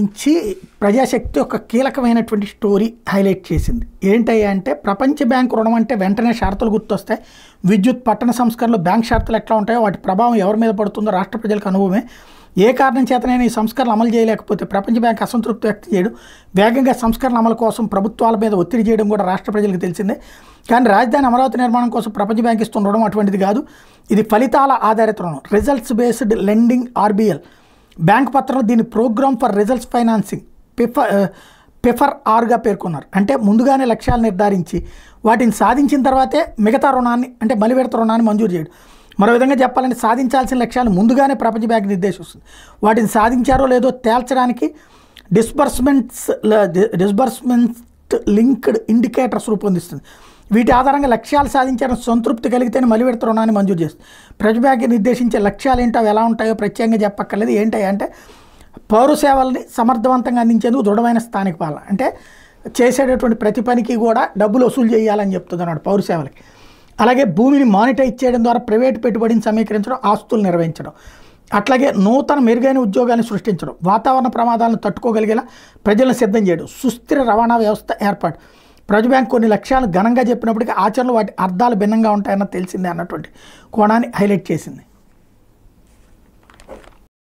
గురించి ప్రజాశక్తి ఒక కీలకమైనటువంటి స్టోరీ హైలైట్ చేసింది. ఏంటయ్యా అంటే, ప్రపంచ బ్యాంకు రుణం అంటే వెంటనే షరతులు గుర్తొస్తాయి. విద్యుత్, పట్టణ సంస్కరణలు, బ్యాంక్ షరతులు ఎట్లా ఉంటాయో వాటి ప్రభావం ఎవరి మీద పడుతుందో రాష్ట్ర ప్రజలకు అనుభవమే. ఏ కారణం చేతనైనా ఈ సంస్కరణలు అమలు చేయలేకపోతే ప్రపంచ బ్యాంక్ అసంతృప్తి వ్యక్తం చేయడం, వేగంగా సంస్కరణ అమలు కోసం ప్రభుత్వాల మీద ఒత్తిడి చేయడం కూడా రాష్ట్ర ప్రజలకు తెలిసిందే. కానీ రాజధాని అమరావతి నిర్మాణం కోసం ప్రపంచ బ్యాంక్ ఇస్తున్న రుణం అటువంటిది కాదు. ఇది ఫలితాల ఆధారిత రుణం, results based lending, RBL. Bank పత్రంలో దీన్ని ప్రోగ్రామ్ ఫర్ రిజల్ట్స్ ఫైనాన్సింగ్, పిఫర్-ఆర్గా పేర్కొన్నారు. అంటే ముందుగానే లక్ష్యాలు నిర్ధారించి వాటిని సాధించిన తర్వాతే మిగతా రుణాన్ని, అంటే బలివిడత రుణాన్ని మంజూరు చేయడం. మరో విధంగా చెప్పాలంటే, సాధించాల్సిన లక్ష్యాలు ముందుగానే ప్రపంచ బ్యాంక్ నిర్దేశిస్తుంది. వాటిని సాధించారో లేదో తేల్చడానికి డిస్బర్స్మెంట్ లింక్డ్ ఇండికేటర్స్ రూపొందిస్తుంది. వీటి ఆధారంగా లక్ష్యాలు సాధించాలని సంతృప్తి కలిగితేనే మలివిడత రుణాన్ని మంజూరు చేస్తుంది. ప్రపంచ బ్యాంక్ నిర్దేశించే లక్ష్యాలు ఏంటో అవి ఎలా ఉంటాయో ప్రత్యేకంగా చెప్పక్కర్లేదు. ఏంటంటే, పౌర సేవల్ని సమర్థవంతంగా అందించేందుకు దృఢమైన స్థానిక పాలన, అంటే చేసేటటువంటి ప్రతి పనికి కూడా డబ్బులు వసూలు చేయాలని చెప్తుంది అన్నాడు పౌర సేవలకి. అలాగే భూమిని మానిటైజ్ చేయడం ద్వారా ప్రైవేటు పెట్టుబడిని సమీకరించడం, ఆస్తులు నిర్వహించడం, అట్లాగే నూతన మెరుగైన ఉద్యోగాన్ని సృష్టించడం, వాతావరణ ప్రమాదాలను తట్టుకోగలిగేలా ప్రజలను సిద్ధం చేయడం, సుస్థిర రవాణా వ్యవస్థ ఏర్పాటు. ప్రజా బ్యాంక్ కొన్ని లక్ష్యాలను ఘనంగా చెప్పినప్పటికీ ఆచరణలో వాటి అర్థాలు భిన్నంగా ఉంటాయన్న తెలిసిందే అన్నటువంటి కోణాన్ని హైలైట్ చేసింది.